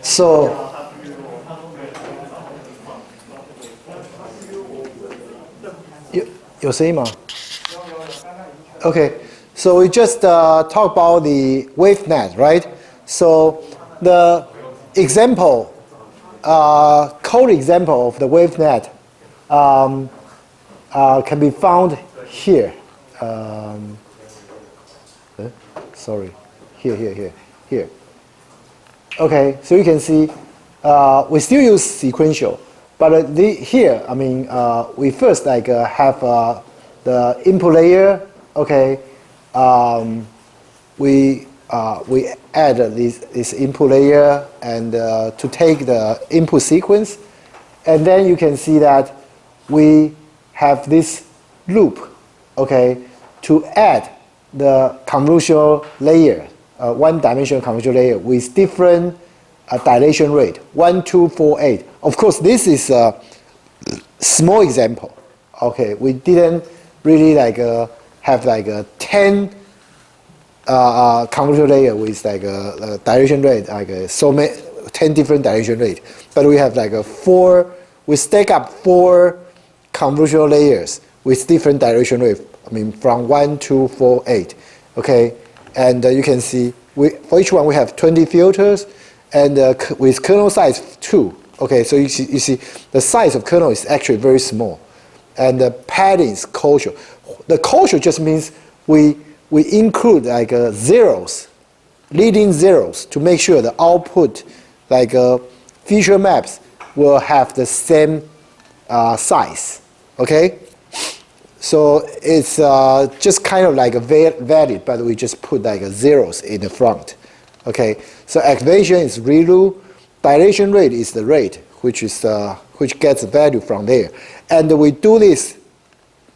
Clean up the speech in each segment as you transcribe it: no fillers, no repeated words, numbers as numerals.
So有声音吗 ？Okay, so we just talk about the WaveNet, right? So the example, code example of the WaveNet can be found here. Sorry, here. Okay, so you can see we still use sequential, but here, I mean, we first like have the input layer. Okay, we add this input layer and to take the input sequence, and then you can see that we have this loop. Okay, to add the convolutional layer, one-dimensional convolutional layer with different dilation rate, 1, 2, 4, 8. Of course, this is a small example. Okay, we didn't really like have like a 10 convolutional layer with like a dilation rate, like so many 10 different dilation rate. But we have like we stack up 4 convolutional layers with different dilation rate. I mean, from 1, 2, 4, 8. Okay, and you can see for each one we have 20 filters, and with kernel size 2. Okay, so you see the size of kernel is actually very small, and the padding is kosher. The kosher just means we include like zeros, leading zeros, to make sure the output like feature maps will have the same size. Okay. So it's just kind of like a valid, but we just put like zeros in the front. Okay, so activation is ReLU, dilation rate is the rate, which gets the value from there, and we do this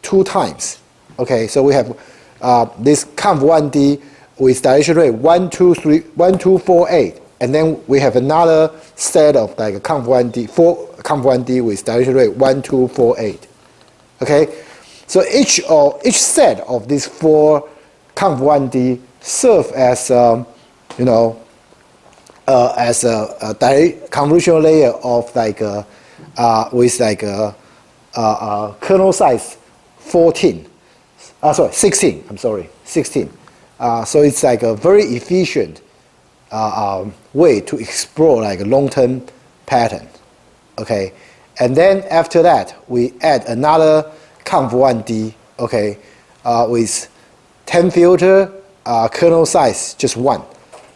2 times. Okay, so we have this conv1d with dilation rate 1, 2, 3, 1, 2, 4, 8, and then we have another set of like conv1d, 4 conv1d with dilation rate 1, 2, 4, 8. Okay. So each set of these 4 conv1d serve as as a convolutional layer of like with like kernel size 16. I'm sorry, 16. So it's like a very efficient way to explore like a long-term pattern. Okay, and then after that we add another conv1d, okay, with 10 filter, kernel size just 1.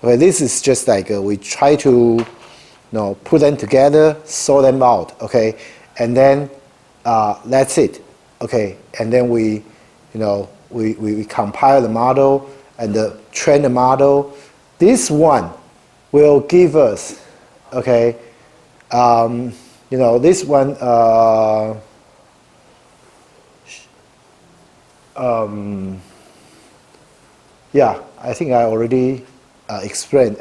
Okay, this is just like we try to, put them together, sort them out, okay, and then that's it, okay, and then we compile the model and train the model. This one will give us, okay, this one. Yeah, I think I already explained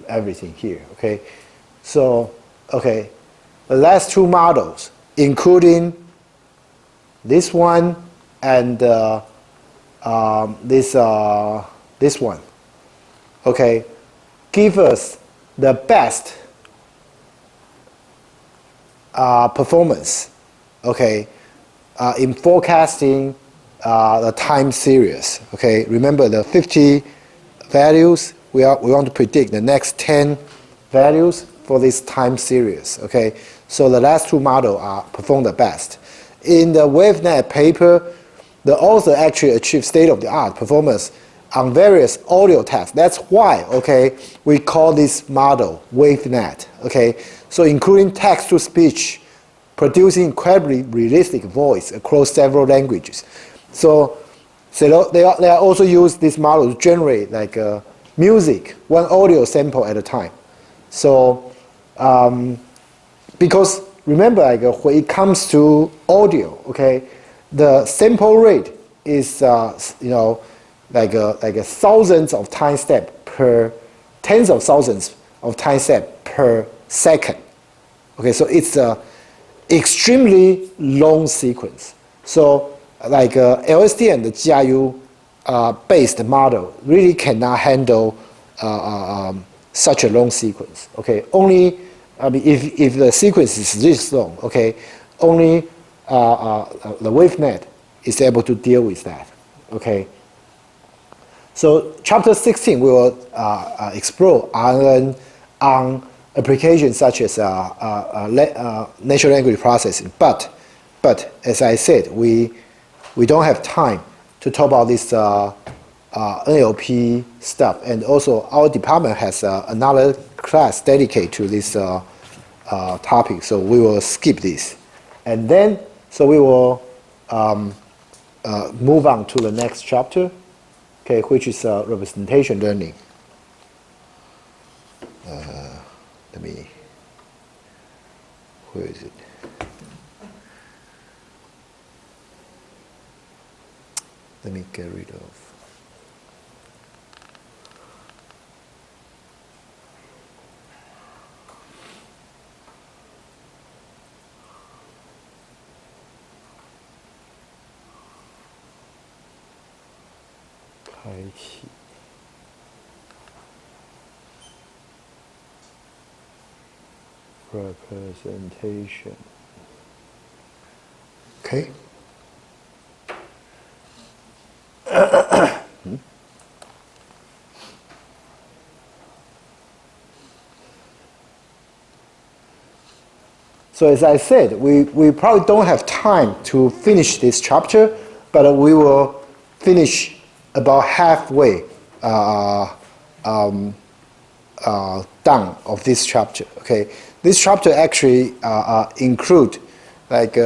everything here. Okay, so okay, the last 2 models, including this one and this one, okay, give us the best performance. Okay, in forecasting the time series. Okay, remember the 50 values. We want to predict the next 10 values for this time series. Okay, so the last 2 models perform the best. In the WaveNet paper, the author actually achieved state-of-the-art performance on various audio tasks. That's why, okay, we call this model WaveNet. Okay, so including text-to-speech, producing incredibly realistic voice across several languages. So they also use this model to generate like music, 1 audio sample at a time. So because remember, like when it comes to audio, okay, the sample rate is like thousands of time step per, tens of thousands of time step per second. Okay, so it's a extremely long sequence. So like LSD and the GRU based model really cannot handle such a long sequence. Okay, only if the sequence is this long, okay, only the WaveNet is able to deal with that. Okay. So chapter 16 we will explore RNN on applications such as natural language processing. But as I said, we don't have time to talk about this NLP stuff, and also our department has another class dedicated to this topic, so we will skip this, and then so we will move on to the next chapter, okay, which is representation learning. Where is it? Let me get rid of. Representation. Okay. So as I said, we probably don't have time to finish this chapter, but we will finish about halfway done of this chapter. Okay, this chapter actually include like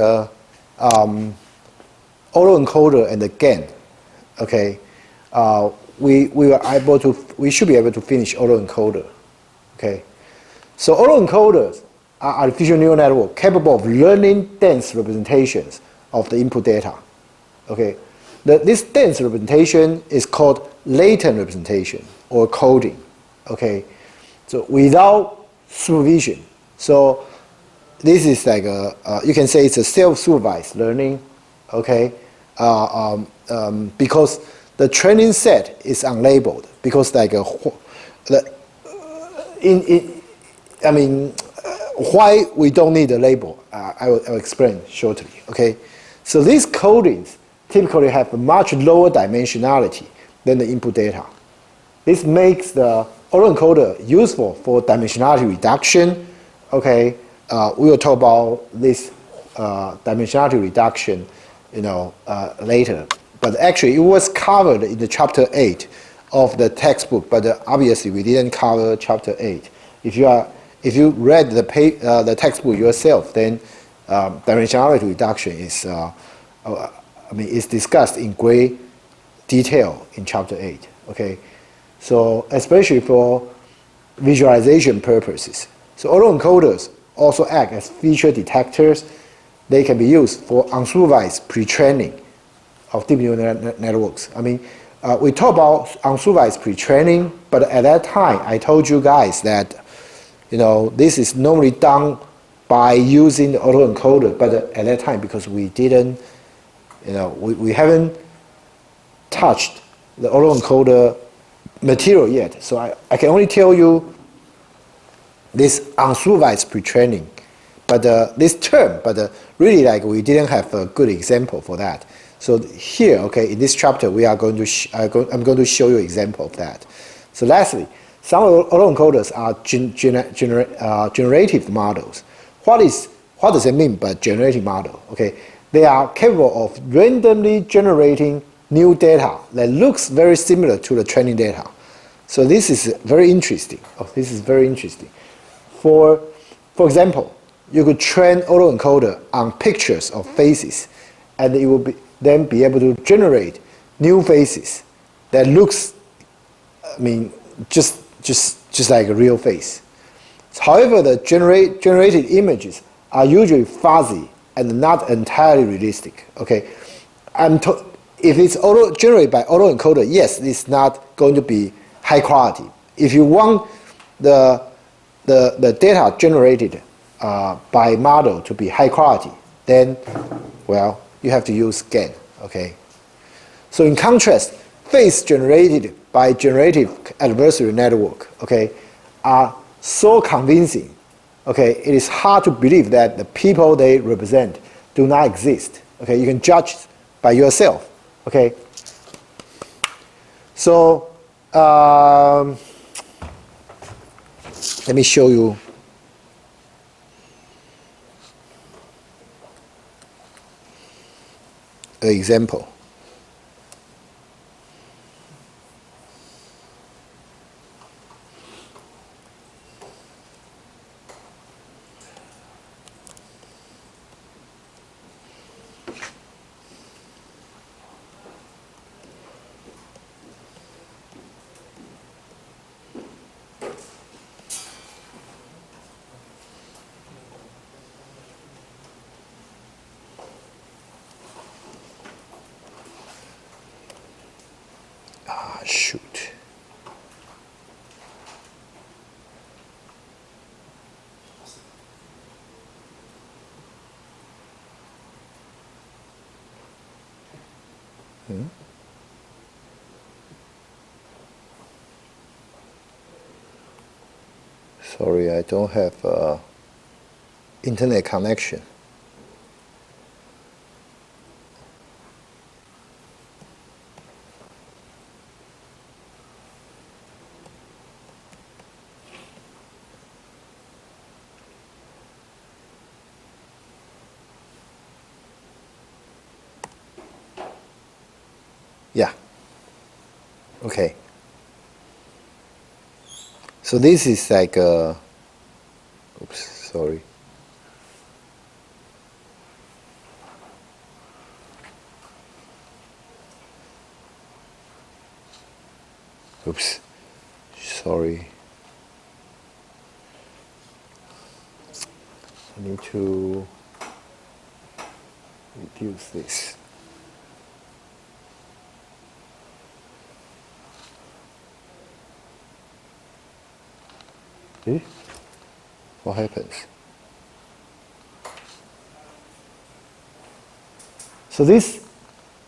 autoencoder and the GAN. Okay, we should be able to finish autoencoder. Okay, so autoencoders are artificial neural network capable of learning dense representations of the input data. Okay, this dense representation is called latent representation or coding. Okay, so without supervision. So this is like you can say it's a self-supervised learning. Okay, because the training set is unlabeled, because like why we don't need a label, I'll explain shortly. Okay, so these codings typically have a much lower dimensionality than the input data. This makes the autoencoder useful for dimensionality reduction. Okay, we will talk about this dimensionality reduction, later. But actually, it was covered in the chapter 8 of the textbook. But obviously, we didn't cover chapter 8. If you read the textbook yourself, then dimensionality reduction is is discussed in great detail in chapter 8. Okay, so especially for visualization purposes. So autoencoders also act as feature detectors. They can be used for unsupervised pre-training of deep neural networks. We talk about unsupervised pre-training, but at that time, I told you guys that this is normally done by using the autoencoder, but at that time, because we didn't, we haven't touched the autoencoder material yet. So I can only tell you this unsupervised pre-training, but this term, but really like we didn't have a good example for that. So here, okay, in this chapter, we are going to I'm going to show you an example of that. So lastly, some autoencoders are generative models. What does it mean by generative model? Okay, they are capable of randomly generating new data that looks very similar to the training data. So this is very interesting. This is very interesting. For example, you could train autoencoder on pictures of faces, and it will then be able to generate new faces that looks, just like a real face. However, the generated images are usually fuzzy and not entirely realistic. Okay, if it's generated by autoencoder, yes, it's not going to be high quality. If you want the data generated by model to be high quality, then, well, you have to use GAN. Okay. So in contrast, face generated by generative adversarial network, okay, are so convincing. Okay, it is hard to believe that the people they represent do not exist. Okay, you can judge by yourself. Okay, so let me show you. An example. Shoot. Sorry, I don't have internet connection. Yeah. Okay. So this is like a, oops, sorry. Oops, sorry. I need to reduce this. Eh? What happens? So this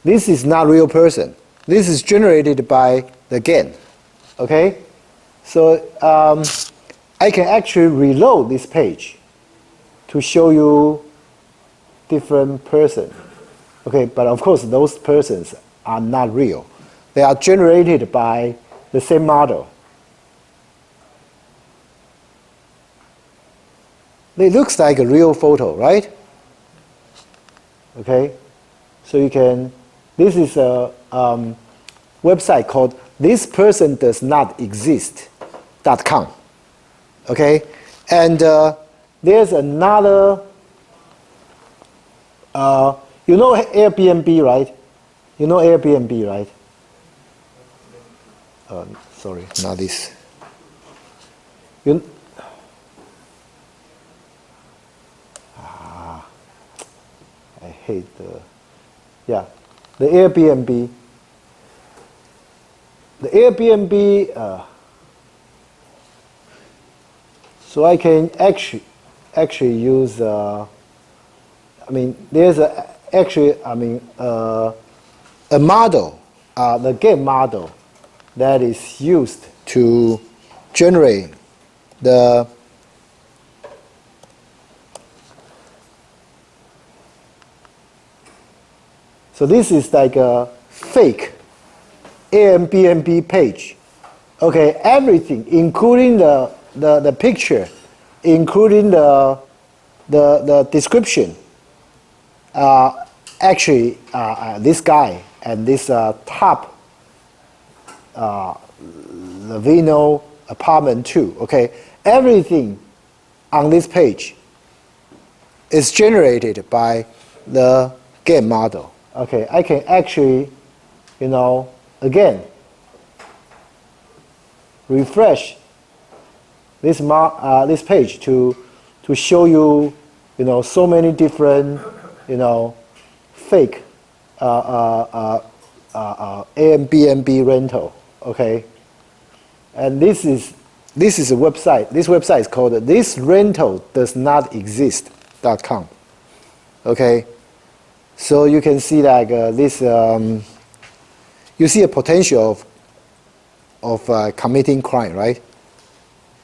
is not real person. This is generated by the GAN. Okay? So I can actually reload this page to show you different person. Okay, but of course those persons are not real. They are generated by the same model. It looks like a real photo, right? Okay, so you can, this is a website called thispersondoesnotexist.com. Okay, and there's another, you know Airbnb, right? You know Airbnb, right? Sorry, not this. I hate the, yeah, the Airbnb. The Airbnb, so I can actually use, I mean, there's a model, the GAN model that is used to generate the so this is like a fake Airbnb page. Okay, everything, including the picture, including the description. Actually, this guy and this top Lavino apartment 2. Okay, everything on this page is generated by the GAN model. Okay, I can actually, you know, again, refresh this this page to show you, you know, so many different, you know, fake Airbnb rental. Okay, and this is a website. This website is called thisrentaldoesnotexist.com. Okay. So you can see like this, you see a potential of committing crime, right?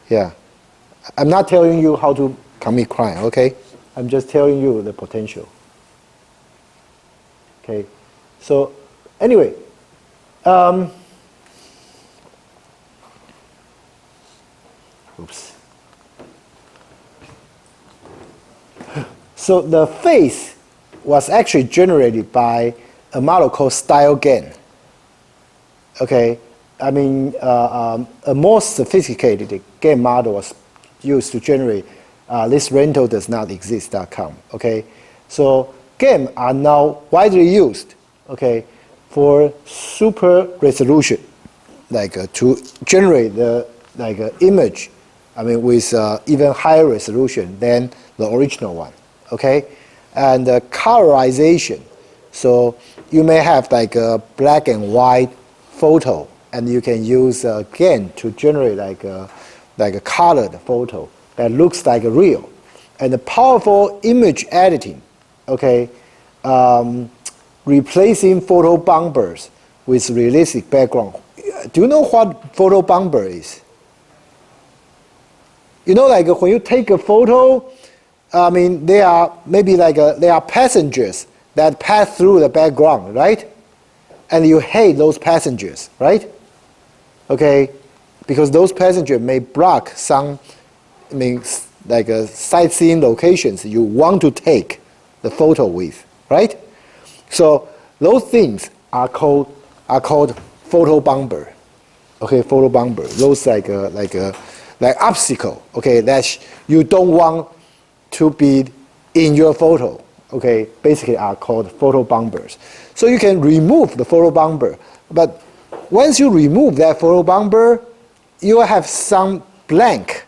Yeah. I'm not telling you how to commit crime, okay? I'm just telling you the potential. Okay. So anyway, oops. So the face was actually generated by a model called StyleGAN. Okay, I mean, a more sophisticated GAN model was used to generate this rental does not exist.com. Okay, so GAN are now widely used. Okay, for super resolution, like to generate the image. I mean, with even higher resolution than the original one. Okay, and colorization. So you may have like a black and white photo, and you can use GAN to generate like a colored photo that looks like a real. And the powerful image editing, okay, replacing photo bumpers with realistic background. Do you know what photo bumper is? You know, like when you take a photo, I mean, they are maybe like they are passengers that pass through the background, right? And you hate those passengers, right? Okay, because those passengers may block some, I mean, like sightseeing locations you want to take the photo with, right? So those things are called photo bumper. Okay, photo bumper. Those like obstacle. Okay, that you don't want to be in your photo. Okay, basically are called photo bumpers. So you can remove the photo bumper, but once you remove that photo bumper, you will have some blank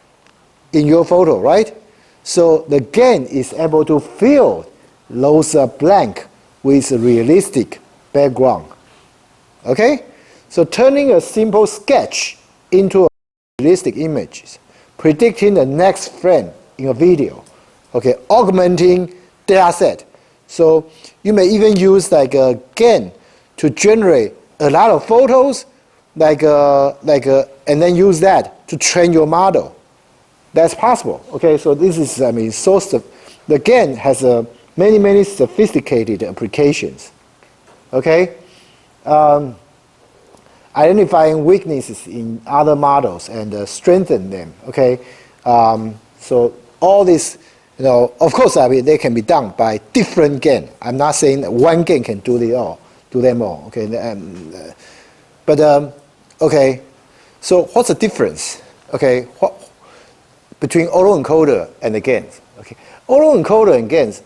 in your photo, right? So the GAN is able to fill those blank with a realistic background. Okay? So turning a simple sketch into a realistic image, predicting the next frame in a video. Okay, augmenting data set. So you may even use like a GAN to generate a lot of photos, and then use that to train your model. That's possible. Okay, so this is, I mean, the GAN has many sophisticated applications. Okay, identifying weaknesses in other models and strengthen them. Okay, so all this, you know, of course, I mean, they can be done by different GAN. I'm not saying that one GAN can do them all. Okay, okay, so what's the difference? Okay, between autoencoder and the GANs? Okay, autoencoder and GANs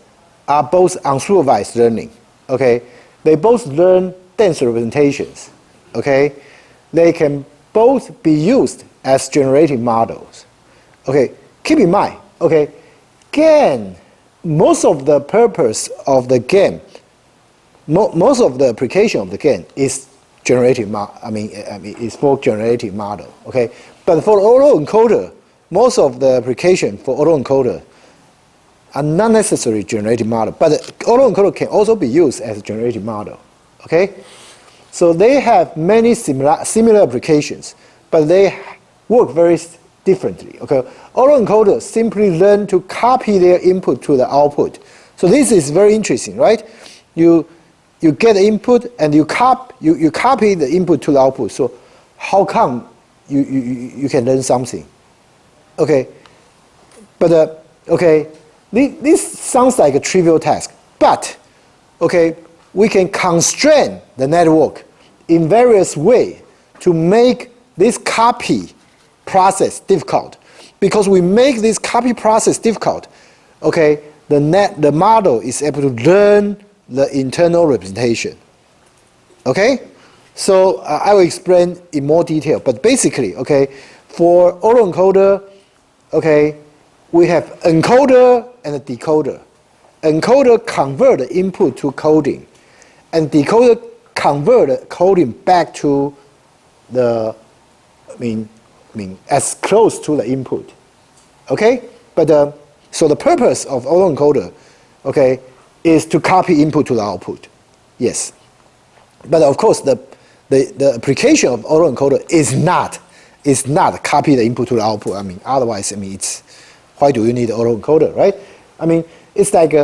are both unsupervised learning. Okay, they both learn dense representations. Okay, they can both be used as generative models. Okay, keep in mind. Okay, GAN, most of the purpose of the GAN, most of the application of the GAN is generative. Is for generative model. Okay, but for autoencoder, most of the application for autoencoder are not necessarily generative model, but autoencoder can also be used as a generative model. Okay, so they have many similar applications, but they work very differently. Okay, autoencoders simply learn to copy their input to the output. So this is very interesting, right? You get the input and you copy the input to the output. So how come you can learn something? Okay, but okay, this sounds like a trivial task, but okay, we can constrain the network in various ways to make this copy process difficult. Because we make this copy process difficult, okay, the model is able to learn the internal representation. Okay, so I will explain in more detail. But basically, okay, for autoencoder, okay, we have encoder and a decoder. Encoder convert the input to coding, and decoder convert the coding back to the, as close to the input. Okay, but so the purpose of autoencoder, okay, is to copy input to the output. Yes, but of course the application of autoencoder is is not copy the input to the output. I mean, otherwise, I mean, it's why do you need autoencoder, right? I mean, it's like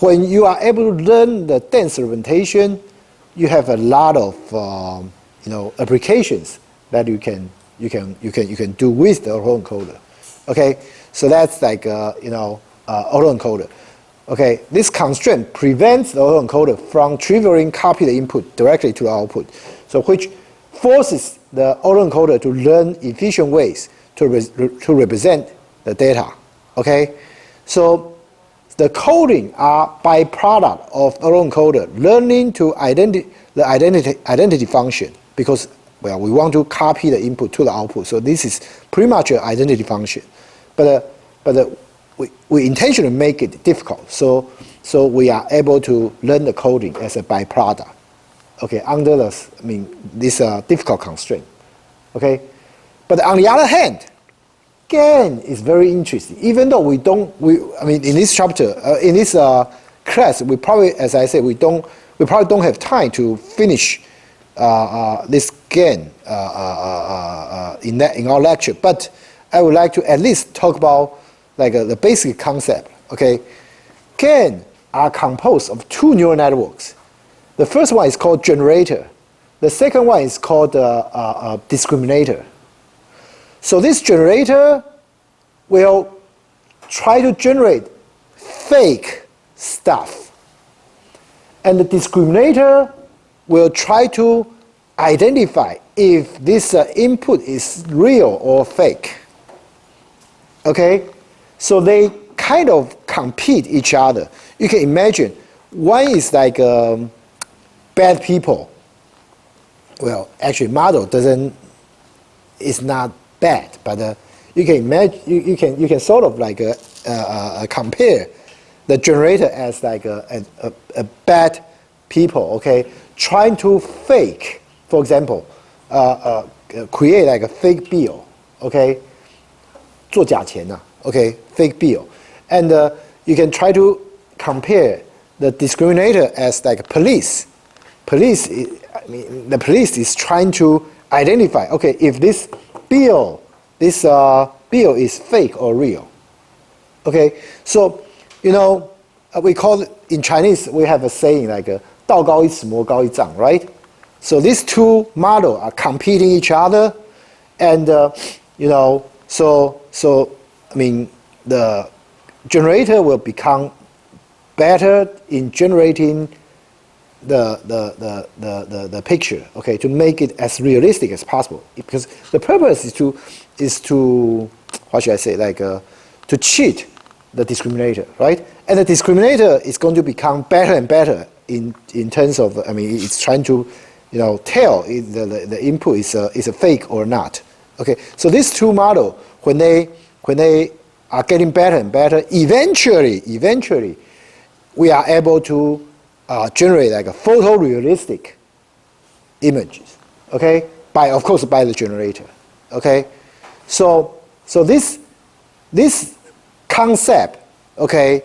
when you are able to learn the dense representation, you have a lot of applications that you can do with the autoencoder. Okay, so that's like autoencoder. Okay, this constraint prevents the autoencoder from triggering copy the input directly to the output, so which forces the autoencoder to learn efficient ways to represent the data. Okay, so the coding are byproduct of autoencoder learning to the identity function, because well, we want to copy the input to the output. So this is pretty much an identity function, but we intentionally make it difficult. So we are able to learn the coding as a byproduct. Okay, under this difficult constraint. Okay, but on the other hand, GAN is very interesting. Even though in this chapter, in this class, we probably, as I said, we probably don't have time to finish this GAN in our lecture. But I would like to at least talk about like the basic concept. Okay, GAN are composed of two neural networks. The first one is called generator. The second one is called discriminator. So this generator will try to generate fake stuff. And the discriminator will try to identify if this input is real or fake. Okay? So they kind of compete each other. You can imagine one is like bad people. Well, actually, model is not bad, but you can imagine, you can sort of like compare the generator as like a bad people, okay, trying to fake, for example, create like a fake bill, okay, 做假钱呐, okay, fake bill, and you can try to compare the discriminator as like police. The police is trying to identify, okay, if this bill is fake or real. Okay, so we call it, in Chinese we have a saying like 道高一尺魔高一丈, right? So these two models are competing each other, and so the generator will become better in generating the picture, okay, to make it as realistic as possible. Because the purpose is to what should I say, like to cheat the discriminator, right? And the discriminator is going to become better and better in terms of, it's trying to tell if the input is a fake or not. Okay, so these two models, when they are getting better and better, eventually we are able to generate like a photorealistic images, okay? Of course, by the generator, okay? So this concept, okay,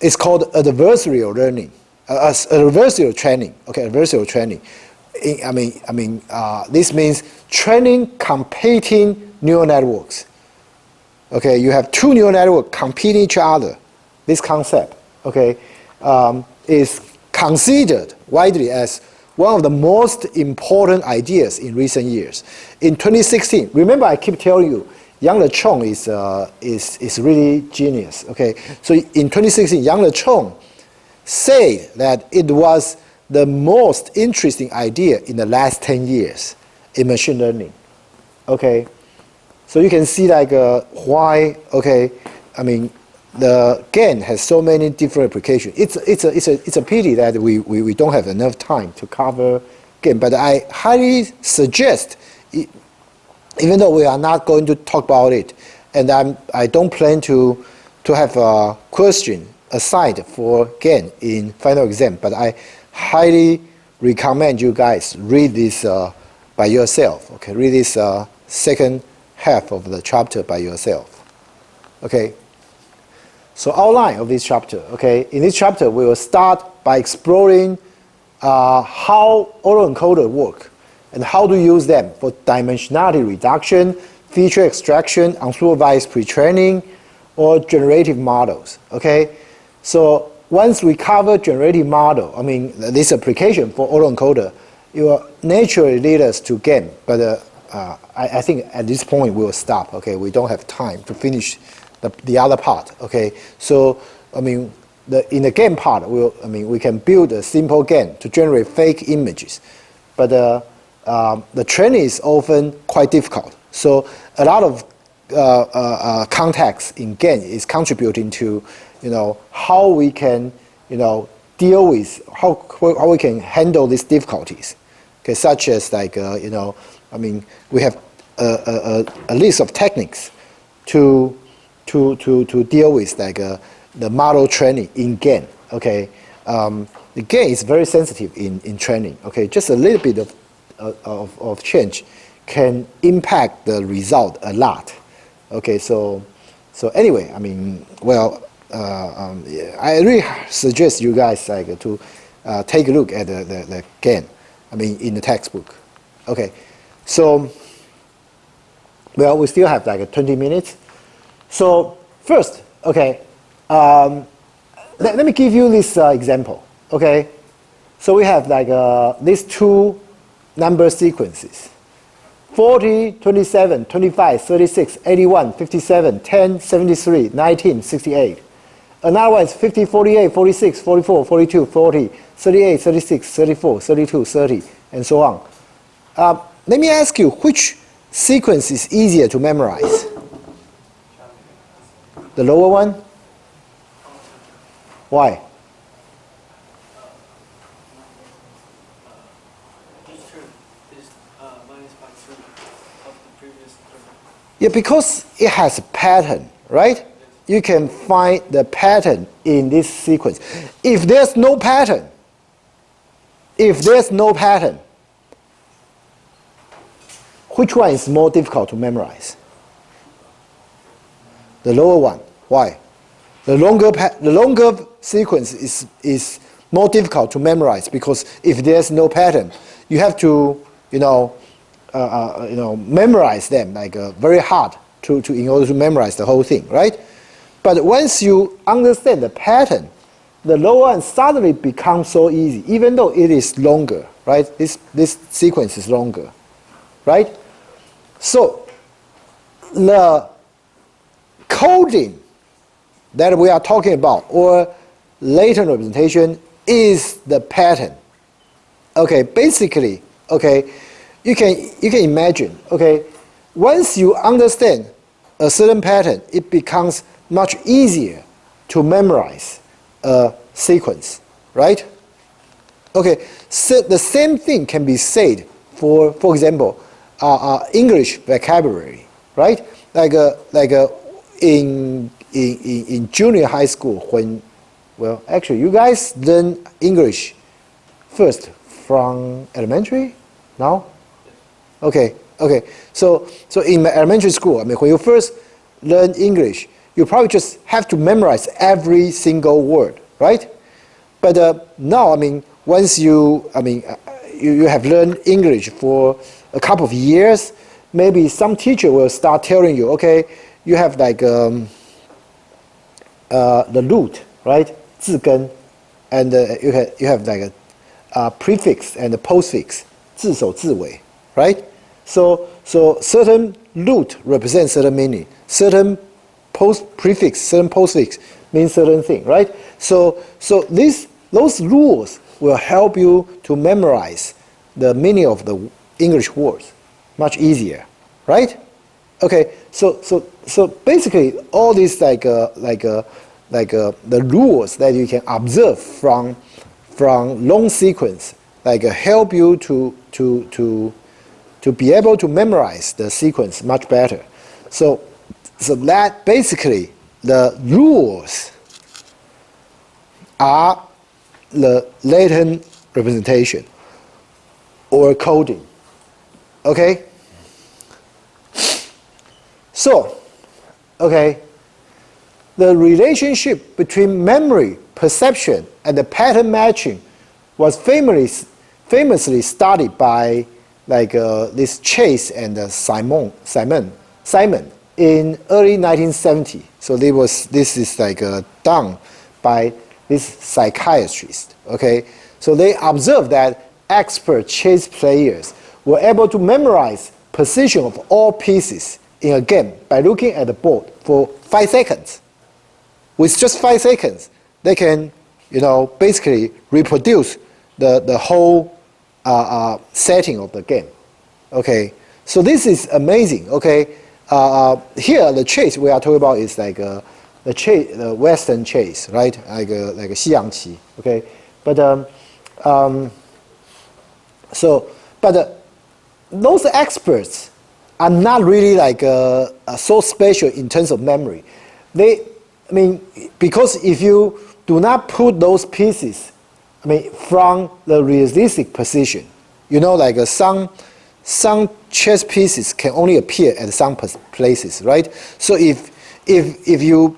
is called adversarial learning, adversarial training, okay? Adversarial training. This means training competing neural networks. Okay, you have two neural networks competing each other. This concept, okay, is considered widely as one of the most important ideas in recent years. In 2016, remember I keep telling you, Yang LeChong is really genius. Okay, so in 2016, Yang LeChong said that it was the most interesting idea in the last 10 years in machine learning. Okay, so you can see like why. Okay, the GAN has so many different applications. It's a pity that we don't have enough time to cover GAN, but I highly suggest, even though we are not going to talk about it, and I don't plan to have a question assigned for GAN in final exam, but I highly recommend you guys read this by yourself. Okay, read this second half of the chapter by yourself. Okay. So outline of this chapter, okay? In this chapter, we will start by exploring how autoencoder work, and how to use them for dimensionality reduction, feature extraction, unsupervised pre-training, or generative models, okay? So once we cover generative model, I mean, this application for autoencoder, it will naturally lead us to GAN, but I think at this point we'll stop, okay? We don't have time to finish the other part, okay? So, I mean, in the GAN part, we can build a simple GAN to generate fake images, but the training is often quite difficult. So a lot of context in GAN is contributing to, how we can, deal with, how we can handle these difficulties, okay? Such as like, we have a list of techniques to deal with like the model training in GAN, okay? The GAN is very sensitive in training, okay? Just a little bit of change can impact the result a lot, okay? So anyway, I mean, well, I really suggest you guys like to take a look at the GAN, I mean, in the textbook, okay? So, well, we still have like 20 minutes. So first, okay, let me give you this example, okay? So we have like these two number sequences, 40, 27, 25, 36, 81, 57, 10, 73, 19, 68. Another one is 50, 48, 46, 44, 42, 40, 38, 36, 34, 32, 30, and so on. Let me ask you, which sequence is easier to memorize? The lower one? Why? Yeah, because it has a pattern, right? You can find the pattern in this sequence. If there's no pattern, which one is more difficult to memorize? The lower one. Why? The longer sequence is more difficult to memorize because if there's no pattern, you have to memorize them like very hard in order to memorize the whole thing, right? But once you understand the pattern, the lower one suddenly becomes so easy, even though it is longer, right? This sequence is longer, right? So the coding that we are talking about, or latent representation, is the pattern. Okay, basically, okay, you can imagine, okay, once you understand a certain pattern, it becomes much easier to memorize a sequence, right? Okay, so the same thing can be said for example, English vocabulary, right? Like in junior high school, when, well, actually, you guys learn English first from elementary, now? Okay. So in elementary school, I mean, when you first learn English, you probably just have to memorize every single word, right? But now, I mean, once you have learned English for a couple of years, maybe some teacher will start telling you, okay, you have like the root, right? 字根, and you have like a prefix and a postfix, 字首字尾, right? So certain root represents certain meaning, certain prefix, certain postfix means certain thing, right? So those rules will help you to memorize the meaning of the English words much easier, right? Okay, so basically all these the rules that you can observe from long sequence help you to be able to memorize the sequence much better. So that basically the rules are the latent representation or coding. Okay? So, okay, the relationship between memory, perception, and the pattern matching was famously studied by this Chase and Simon in early 1970. So this is done by this psychiatrist. Okay, so they observed that expert chess players were able to memorize position of all pieces in a game by looking at the board for 5 seconds. With just 5 seconds, they can, basically reproduce the whole setting of the game. Okay, so this is amazing. Okay, here the chase we are talking about is the Western chase, right? Like a 西洋棋. Okay, but those experts are not really so special in terms of memory. Because if you do not put those pieces, from the realistic position, some chess pieces can only appear at some places, right? So if you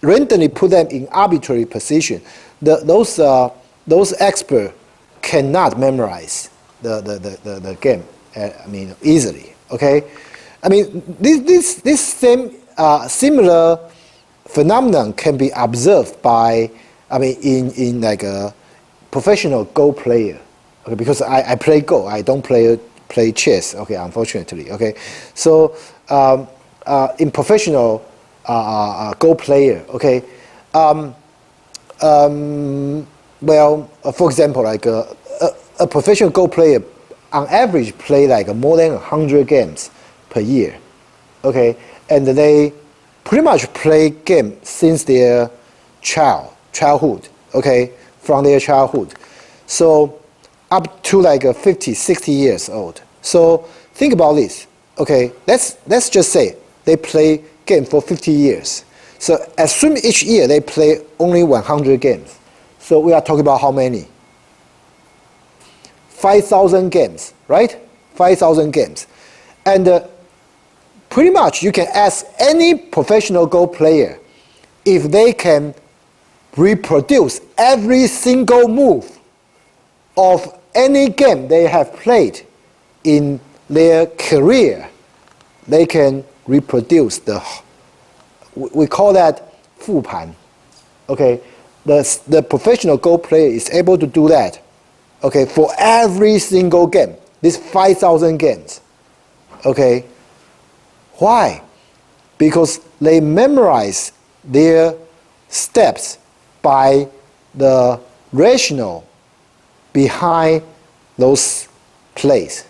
randomly put them in arbitrary position, those experts cannot memorize the game. Easily. Okay, this same similar phenomenon can be observed by in a professional Go player. Okay, because I play Go, I don't play chess. Okay, unfortunately. Okay, so in professional Go player. Okay, for example, a professional Go player on average play more than 100 games per year. Okay, and they pretty much play game since their childhood. Okay, from their childhood, so up to 50, 60 years old. So think about this. Okay, let's just say they play game for 50 years. So assume each year they play only 100 games. So we are talking about how many? 5,000 games, right? 5,000 games. And pretty much you can ask any professional Go player if they can reproduce every single move of any game they have played in their career. They can reproduce we call that 复盘. Okay, the professional Go player is able to do that. Okay, for every single game, these 5,000 games. Okay, why? Because they memorize their steps by the rationale behind those plays.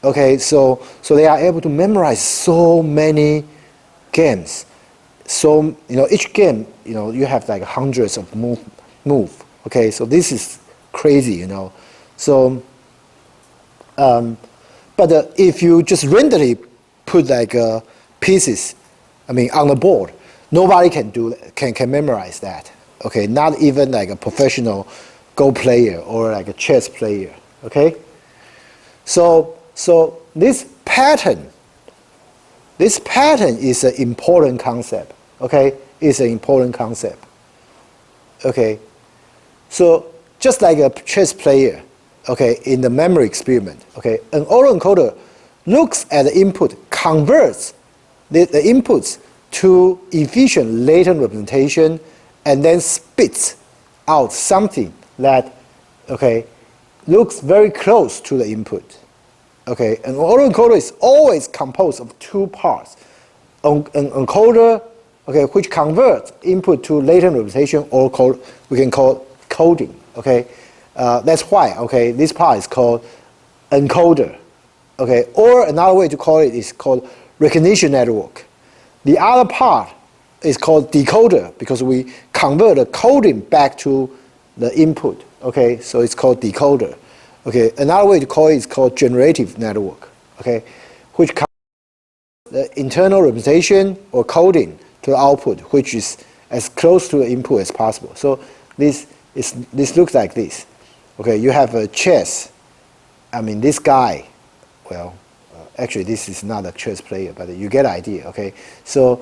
Okay, so they are able to memorize so many games. So each game, you have hundreds of move. Okay, so this is crazy, So, but if you just randomly put pieces, on the board, nobody can memorize that. Okay, not even a professional Go player or a chess player. Okay, so this pattern is an important concept. Okay, it's an important concept. Okay, so just like a chess player, okay, in the memory experiment, okay, an autoencoder looks at the input, converts the inputs to efficient latent representation, and then spits out something that, okay, looks very close to the input. Okay, an autoencoder is always composed of 2 parts. An encoder, okay, which converts input to latent representation, or we can call coding. Okay, that's why. Okay, this part is called encoder. Okay, or another way to call it is called recognition network. The other part is called decoder because we convert the coding back to the input. Okay, so it's called decoder. Okay, another way to call it is called generative network. Okay, which converts the internal representation or coding to the output, which is as close to the input as possible. So this looks like this. Okay, you have a chess. This guy, well, actually this is not a chess player, but you get the idea. Okay, so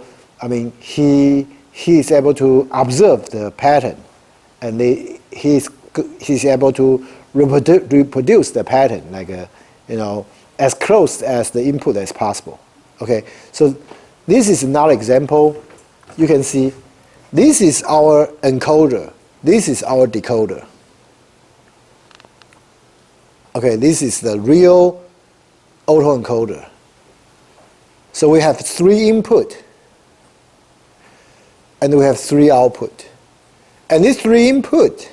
he is able to observe the pattern, and he's able to reproduce the pattern as close as the input as possible. Okay, so this is another example. You can see this is our encoder. This is our decoder. Okay, this is the real autoencoder. So we have 3 input, and we have 3 output. And these 3 input,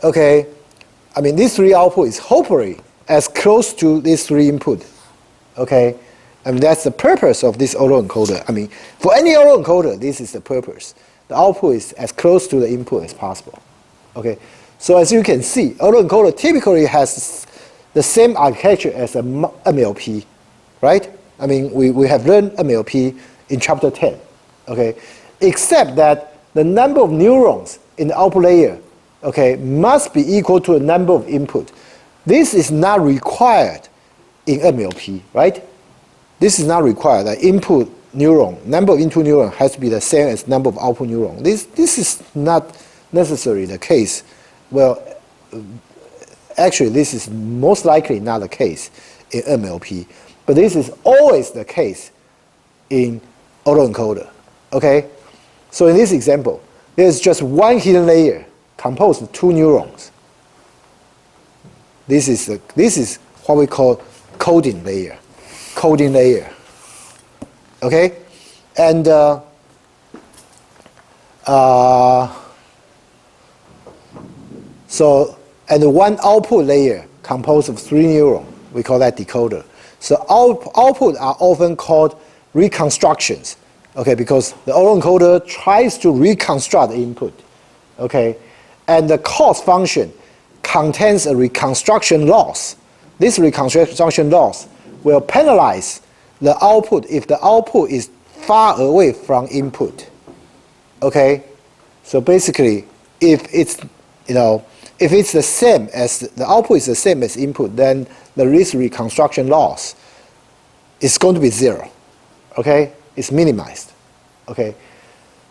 okay, I mean, these 3 output is hopefully as close to these 3 input, okay? And that's the purpose of this autoencoder. I mean, for any autoencoder, this is the purpose. The output is as close to the input as possible, okay? So as you can see, autoencoder typically has the same architecture as a MLP, right? I mean, we have learned MLP in chapter 10, okay? Except that the number of neurons in the output layer, okay, must be equal to the number of input. This is not required in MLP, right? This is not required. The input neuron, number of input neuron has to be the same as number of output neuron. This is not necessarily the case. Well, actually, this is most likely not the case in MLP, but this is always the case in autoencoder, okay? So in this example, there's just one hidden layer composed of 2 neurons. This is what we call coding layer. Coding layer. Okay? And and one output layer composed of 3 neurons. We call that decoder. So output are often called reconstructions. Okay, because the autoencoder tries to reconstruct the input. Okay, and the cost function contains a reconstruction loss. This reconstruction loss will penalize the output if the output is far away from input. Okay, so basically, if it's the same as the output is the same as input, then the risk reconstruction loss is going to be 0. Okay, it's minimized. Okay,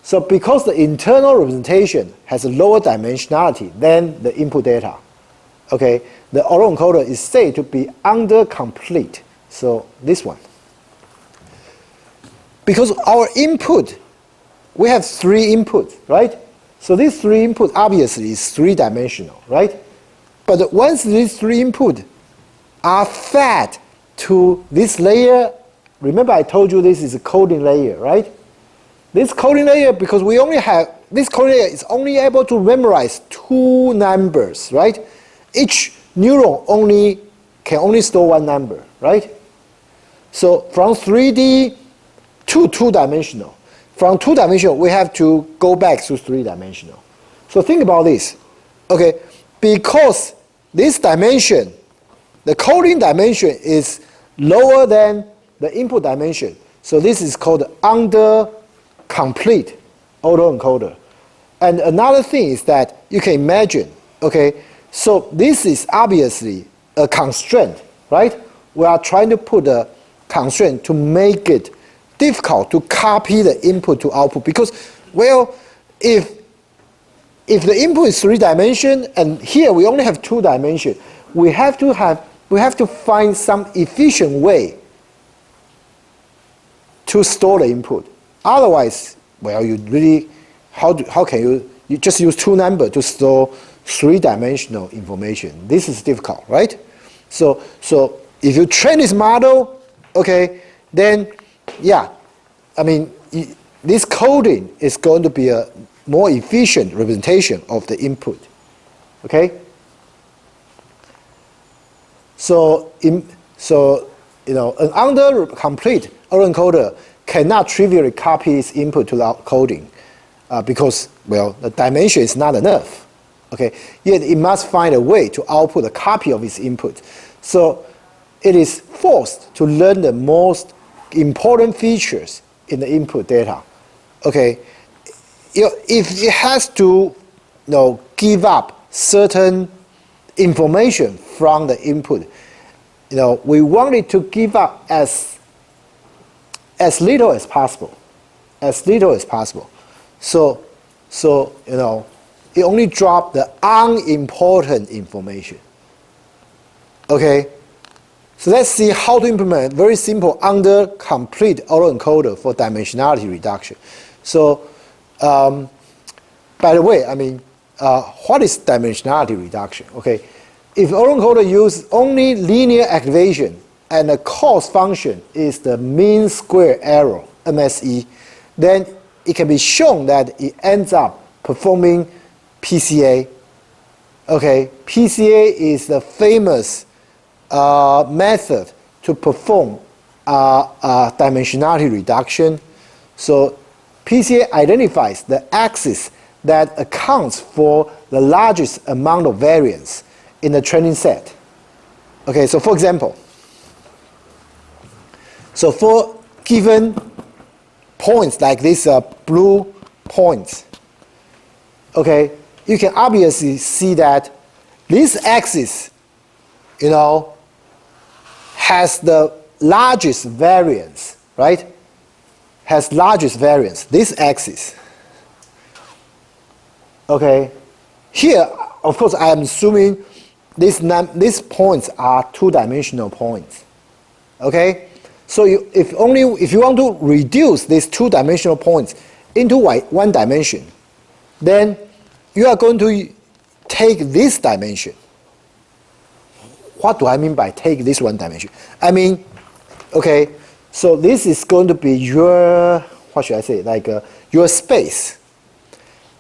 so because the internal representation has a lower dimensionality than the input data, okay, the autoencoder is said to be undercomplete. So this one. Because our input, we have 3 inputs, right? So these 3 inputs obviously is 3-dimensional, right? But once these 3 inputs are fed to this layer, remember I told you this is a coding layer, right? This coding layer, because we only have, this coding layer is only able to memorize 2 numbers, right? Each neuron can only store 1 number, right? So from 3D to 2-dimensional. From 2-dimensional, we have to go back to 3-dimensional. So think about this. Okay, because this dimension, the coding dimension is lower than the input dimension. So this is called undercomplete autoencoder. And another thing is that you can imagine, okay, so this is obviously a constraint, right? We are trying to put a constraint to make it difficult to copy the input to output, because, well, if the input is 3-dimension and here we only have 2-dimension, we have to find some efficient way to store the input. Otherwise, well, you really, how can you just use 2 numbers to store 3-dimensional information? This is difficult, right? So if you train this model, okay, then yeah, I mean, this coding is going to be a more efficient representation of the input, okay? So an undercomplete autoencoder cannot trivially copy its input to the coding because, well, the dimension is not enough, okay? Yet it must find a way to output a copy of its input. So it is forced to learn the most important features in the input data. Okay, if it has to give up certain information from the input, we want it to give up as little as possible, as little as possible. So it only drop the unimportant information. Okay. So let's see how to implement very simple under complete autoencoder for dimensionality reduction. So by the way, I mean, what is dimensionality reduction? Okay, if autoencoder use only linear activation and the cost function is the mean square error, MSE, then it can be shown that it ends up performing PCA. Okay, PCA is the famous method to perform dimensionality reduction. So PCA identifies the axis that accounts for the largest amount of variance in the training set. Okay, so for example, so for given points like these blue points, okay, you can obviously see that this axis, you know, has the largest variance, right? Has largest variance, this axis. Okay, here, of course, I am assuming these points are two-dimensional points. Okay, so if you want to reduce these two-dimensional points into one dimension, then you are going to take this dimension. What do I mean by take this one dimension? I mean, okay, so this is going to be your, what should I say, like your space.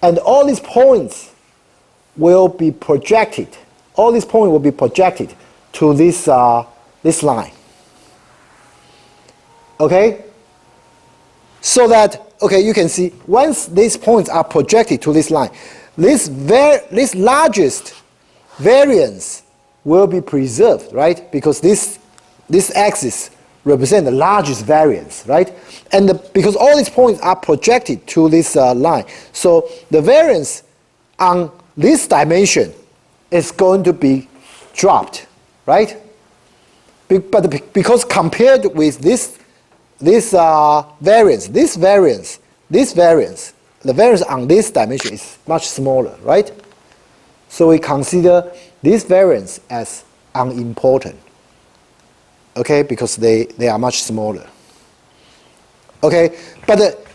And all these points will be projected. All these points will be projected to this, this line. Okay? So that, okay, you can see, once these points are projected to this line, this largest variance will be preserved, right? Because this axis represents the largest variance, right? And because all these points are projected to this line, so the variance on this dimension is going to be dropped, right? But because compared with this variance, the variance on this dimension is much smaller, right? So we consider this variance as unimportant, okay, because they are much smaller. Okay, but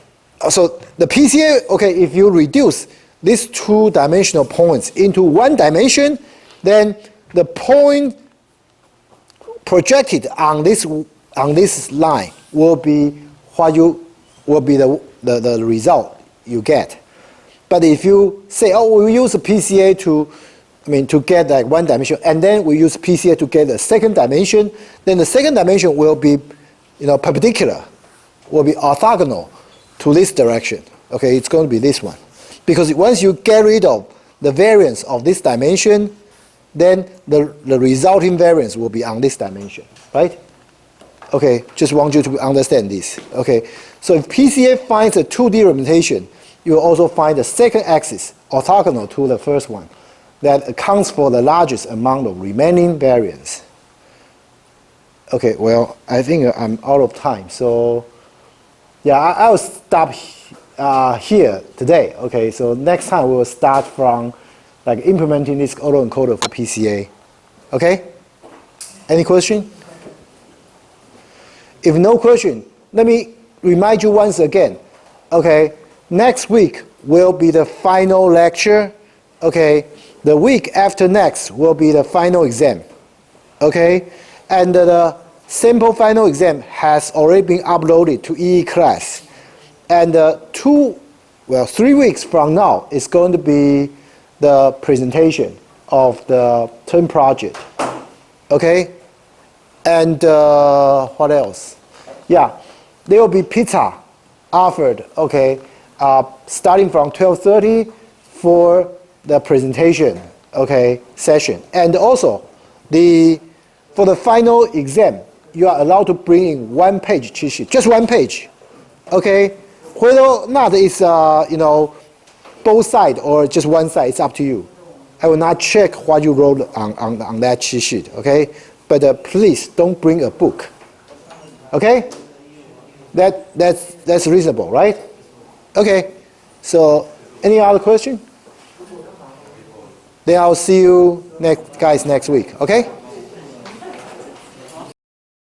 so the PCA, okay, if you reduce these two-dimensional points into one dimension, then the point projected on this line will be what the result you get. But if you say, oh, we use a PCA to get like one dimension, and then we use PCA to get a second dimension, then the second dimension will be, perpendicular, will be orthogonal to this direction. Okay, it's going to be this one. Because once you get rid of the variance of this dimension, then the resulting variance will be on this dimension, right? Okay, just want you to understand this. Okay, so if PCA finds a 2D representation, you will also find the second axis orthogonal to the first one that accounts for the largest amount of remaining variance. Okay, well, I think I'm out of time. So, yeah, I will stop here today. Okay, so next time we will start from like implementing this autoencoder for PCA. Okay? Any question? If no question, let me remind you once again. Okay, next week will be the final lecture. Okay, the week after next will be the final exam. Okay, and the sample final exam has already been uploaded to EE class. And 3 weeks from now is going to be the presentation of the term project. Okay, and what else? Yeah, there will be pizza offered. Okay, starting from 12:30 for the presentation, okay, session. And also, for the final exam, you are allowed to bring in 1-page cheat sheet, just 1 page, okay? Whether or not it's, both sides or just one side, it's up to you. I will not check what you wrote on that cheat sheet, okay? But please don't bring a book, okay? That's reasonable, right? Okay, so any other question? Then I'll see you guys next week, okay?